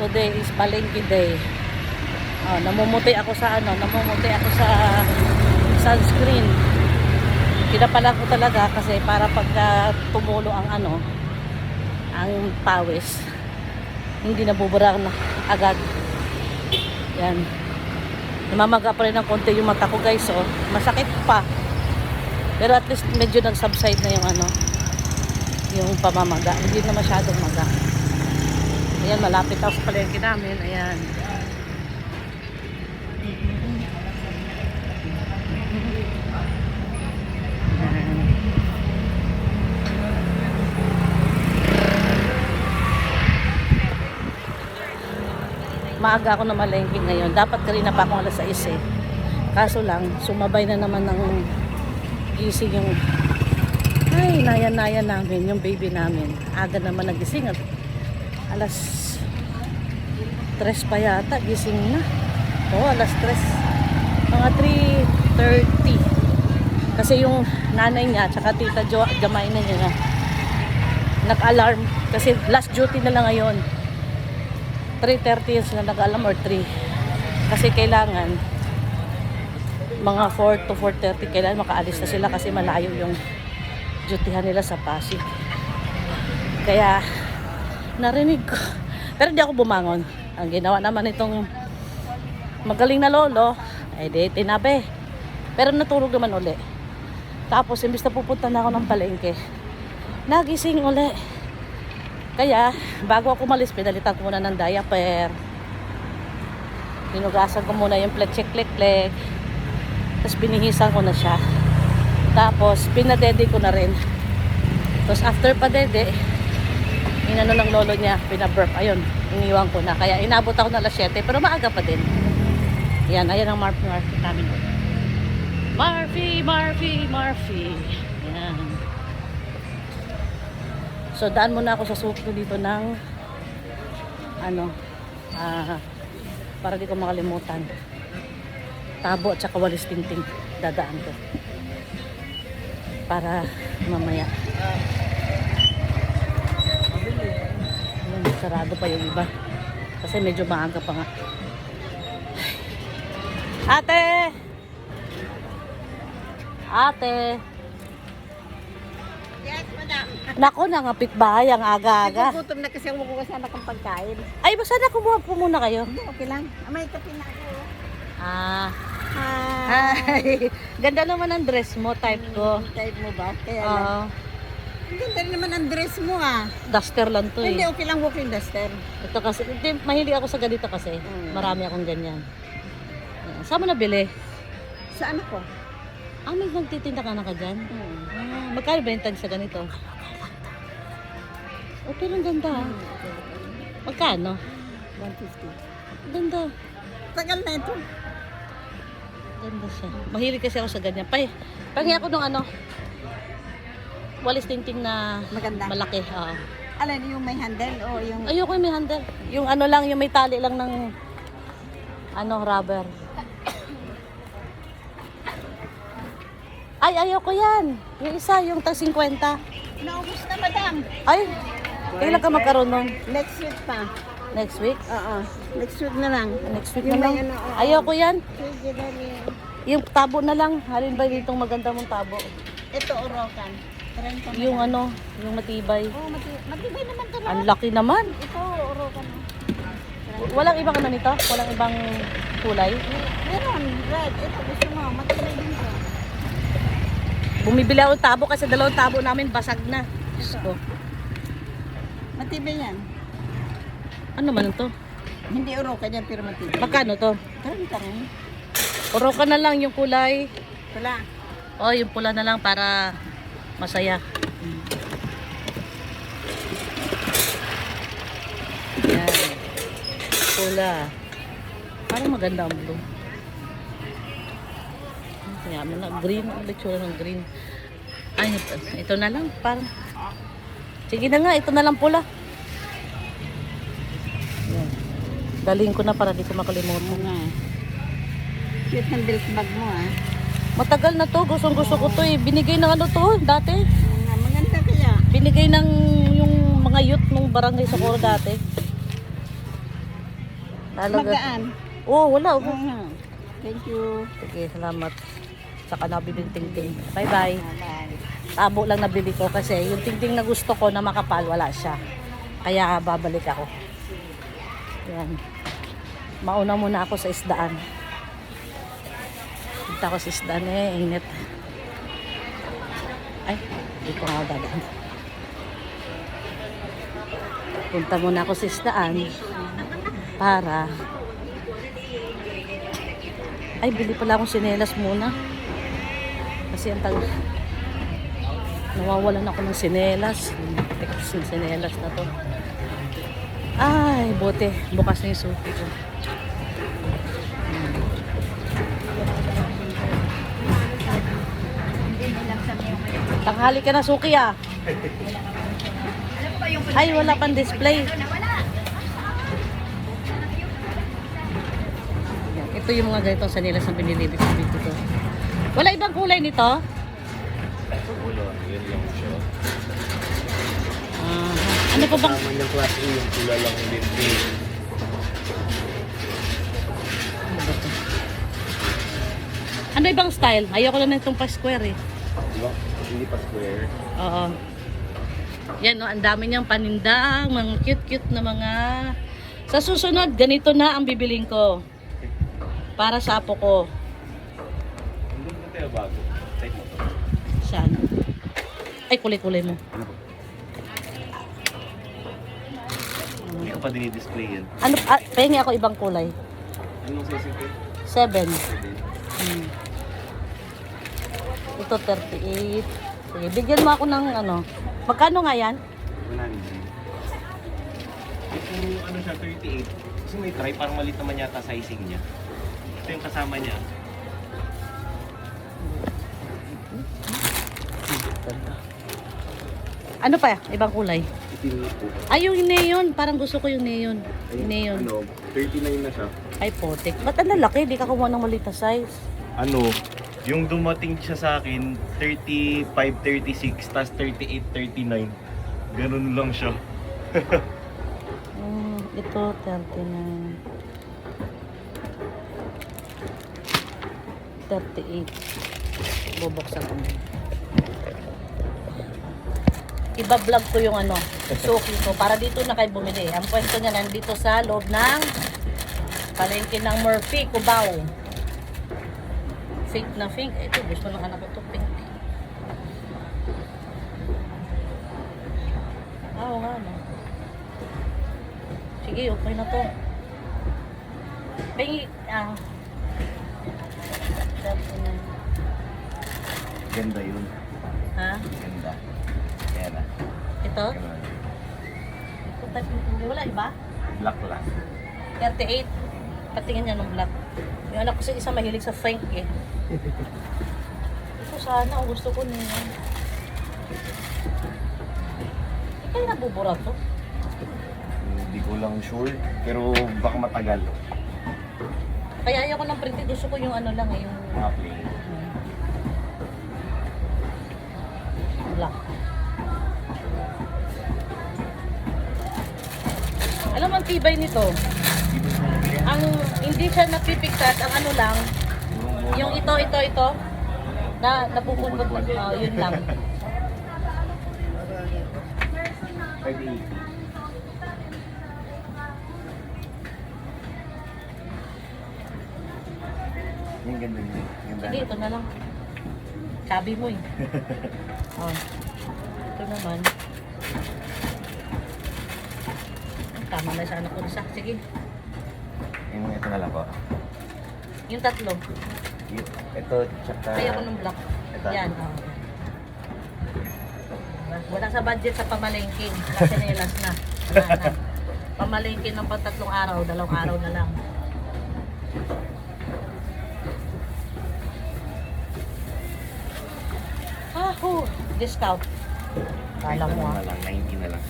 Today is Palengke Day. Namumuti ako sa sunscreen. Pinapala ko talaga kasi para pagka tumulo ang pawis, hindi nabubura na agad. Yan. Namamaga pa rin ng konti yung mata ko, guys. Oh, masakit pa. Pero at least medyo nag-subside na yung pamamaga. Hindi na masyadong maga. Ayan, malapit ako sa palengke namin. Ayan. Maaga ako na malengke ngayon. Dapat kanina pa akong alas 6 eh. Kaso lang, sumabay na naman ng gising yung naya-naya namin, yung baby namin. Aga naman nagising at alas 3 pa yata, gising na. Oo, alas 3. Mga 3:30. Kasi yung nanay niya, tsaka tita Jamay na niya nag-alarm. Kasi last duty na lang ngayon. 3:30 sila nag-alarm or 3. Kasi kailangan mga 4 to 4:30 kailangan makaalis na sila kasi malayo yung dutyhan nila sa Pasig. Kaya narinig ko. Pero di ako bumangon. Ang ginawa naman itong magaling na lolo ay di tinabi. Pero natulog naman uli. Tapos imbis na pupunta na ako ng palengke, nagising uli. Kaya, bago ako umalis, pinalitan ko muna ng diaper. Hinugasan ko muna yung plek-plek. Tapos binihisan ko na siya. Tapos, pinadede ko na rin. Tapos, after padede, inano ng lolo niya, pinaburp. Ayun, iniwan ko na. Kaya, inabot ako na alas 7, pero maaga pa din. Yan, ayan ang Murphy namin. Murphy. Yan. So, daan muna ako sa suko dito ng para di ko makalimutan. Tabo at saka Walis Tingting. Dadaan ko. Para mamaya. Ayan, sarado pa yung iba. Kasi medyo maaga pa nga. Ate! Yes, madam. Naku, nangapit bahay ang aga-aga. Nagugutom na kasi ako magkakasama kang pagkain. Ay, basta na kumuha po muna kayo. Hindi, okay lang. May kape na ako. Ah. Hi. Ay, ganda naman ang dress mo, type ko. Type mo ba? Kaya lang. Oo. Ang ganda rin naman ang dress mo ah. Duster lang to Hindi, eh. okay lang walking duster. Ito kasi, hindi, mahilig ako sa ganito kasi. Marami akong ganyan. Saan mo nabili? Saan ako? May nagtitinda ka na ka dyan? Magkano ba yung tag sa ganito? Oh, pero ang ganda. Magkano? 150. Ganda. Tagal na ito. Ganda siya. Mahilig kasi ako sa ganyan. Pahingi ako nung Walis Tingting na Maganda. malaki. Alin, yung may handle o yung... Ayoko yung may handle. Yung lang, yung may tali lang ng rubber. Ay, ayoko yan. Yung isa, yung tag 50. Naubos na, madam. Ay, kailan ka magkaroon nun? Next week pa. Next week? Oo. Next week na lang. Next week Yung na may lang. oo. Ayoko yan. Sige, dali. Yung tabo na lang. Halin ba ditong maganda mong tabo? Ito, orokan. 30 Yung yung matibay. Oh, matibay naman ito. Ang laki naman. Ito, orokan. Walang ibang nito? Walang ibang kulay? Meron, red. Ito, gusto mo. Matibay din ito. Bumibili ako ng tabo kasi dalawang tabo namin basag na. Diyos ko. Matibay yan. Ano man ito? Hindi orokan yan, pero matibay. Magkano to? Rin. Oroka na lang yung kulay. Wala. Yung pula na lang para masaya. Yan. Pula. Parang maganda ang blue. Kaya mo na green. Ang litsura ng green. Ay, ito na lang. Parang. Sige na nga, ito na lang pula. Yan. Daling ko na para di ko makalimutan. Nga. Cute ng belt bag mo ah. Matagal na to. Gustong-gusto ko to eh. Binigay ng dati. Maganda kaya. Binigay ng yung mga youth nung barangay Socorro dati. Talaga. Magaan. Oh, wala. Oh. Thank you. Sige, salamat. Saka nabili yung tingting. Bye-bye. Bye. Tabo lang nabili ko kasi yung tingting na gusto ko na makapal, wala siya. Kaya babalik ako. Yan. Mauna muna ako sa isdaan. Punta ako sa isdaan init. Ay, hindi ko nga dadaan. Punta muna ako sa isdaan para ay, bili pala akong sinelas muna. Kasi ang nawawalan ako ng sinelas. Text ng sinelas na to. Ay, bote. Bukas na yung suki ko. Tanghali ka na, suki ah. Ay, wala pang display. Ito yung mga ganitong sanilas na binili dito. Wala ibang kulay nito? Ulo, yun lang siya. Ano pa bang... Kasama niyang class A, yung pula lang din. Ano ibang style? Ayoko lang itong pa-square eh. Diba? Hindi pa square. Oo. Yan no, ang dami niyang panindang, mga cute-cute na mga... Sa susunod, ganito na ang bibiling ko. Para sa apo ko. Hindi mo tayo bago. Type mo to. Saan? Ay, kulay-kulay mo. Ano ba? Hindi ko pa dinidisplay yan. Ano, pahingi ako ibang kulay. Anong size ito? 7. Ito 38. Sige, bigyan mo ako ng ano. Magkano nga yan? 100. Kung ano siya, 38. Kasi may try, parang malit naman yata sizing niya. Ito yung kasama niya. Ano pa? Ibang kulay? Itin po. Ay, yung neon. Parang gusto ko yung neon. Neon. Ano, 39 na siya. Ay, potik. Ba't ang lalaki? Di ka kumuha ng maliit na size. Ano, yung dumating siya sa akin, 35, 36, tas 38, 39. Ganun lang siya. Ito, 39. 38. Bubuksan ko. Iba-vlog ko yung ano, suki ko. Para dito na kayo bumili. Ang pwesto niya nandito sa loob ng palengke ng Murphy, Cubao. Fake na fake. Ito, gusto ng anak ko to pink. Oo nga, no. Sige, okay na to. Pingi, Ganda yun. ha? Ganda. Kaya na. Ito? Ganun. Ito type nito. Wala iba? Black lang. 38. Patingin niya ng black. Yung anak ko sa isa mahilig sa Frank eh. Ito sana, ang gusto ko niya. Kaya nabubura to. Hindi ko lang sure, pero baka matagal. Kaya ayoko ng printed. Gusto ko yung ano lang eh, yung Mga plain. black. Alam mo ang tibay nito? Ang hindi siya napipiktat, ang ano lang, yung ito, na napupundot na, yun lang. 580. Yung ganda niya. Ganda. Sige, ito na lang. Sabi mo eh. Oh. Ito naman. Tama na sa anak ko isa. Sige. Yung ito na lang po. Yung tatlo. Ito, tsaka... Kaya ko ng black. Ito. Yan. Oh. Wala sa budget sa pamalengking. Kasi nilas na. Wala na. Pamalengking ng pang 3 araw. 2 araw na lang. Discount. Kala mo na lang, 90 na lang.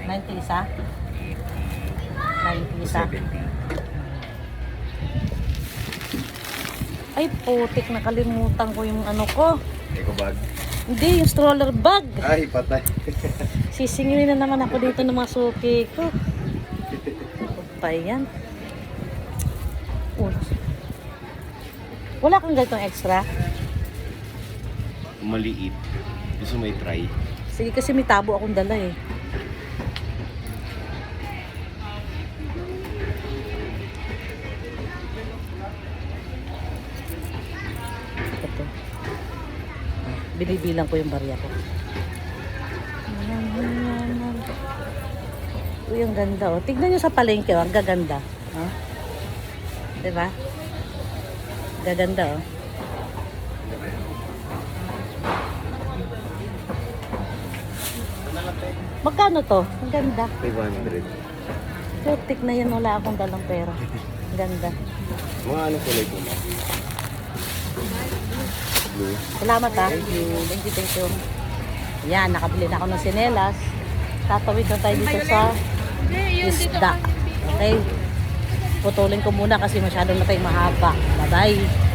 90 isa? 90 isa? 70. Ay, putik, nakalimutan ko yung ano ko. Eco bag. Hindi, yung stroller bag. Ay, patay. Sisingilin na naman ako dito ng mga suki ko. Ano pa yan? Unos. Wala kang ganitong extra? Maliit. Gusto mo i-try? Sige, kasi may tabo akong dala eh. Ito. Binibilang ko yung barya ko. Uy, ang ganda oh. Tignan nyo sa palengke oh, ang gaganda. Oh. Diba? Gaganda oh. Magkano to? Ang ganda. 500. Putik na yan, wala akong dalang pera. Ang ganda. Mga ano kulay po mo? Blue. Salamat ha. Thank you, thank you. Yan, nakabili na ako ng sinelas. Tatawid na tayo dito sa isda. Okay? Putulin ko muna kasi masyadong na tayo mahaba. Bye-bye.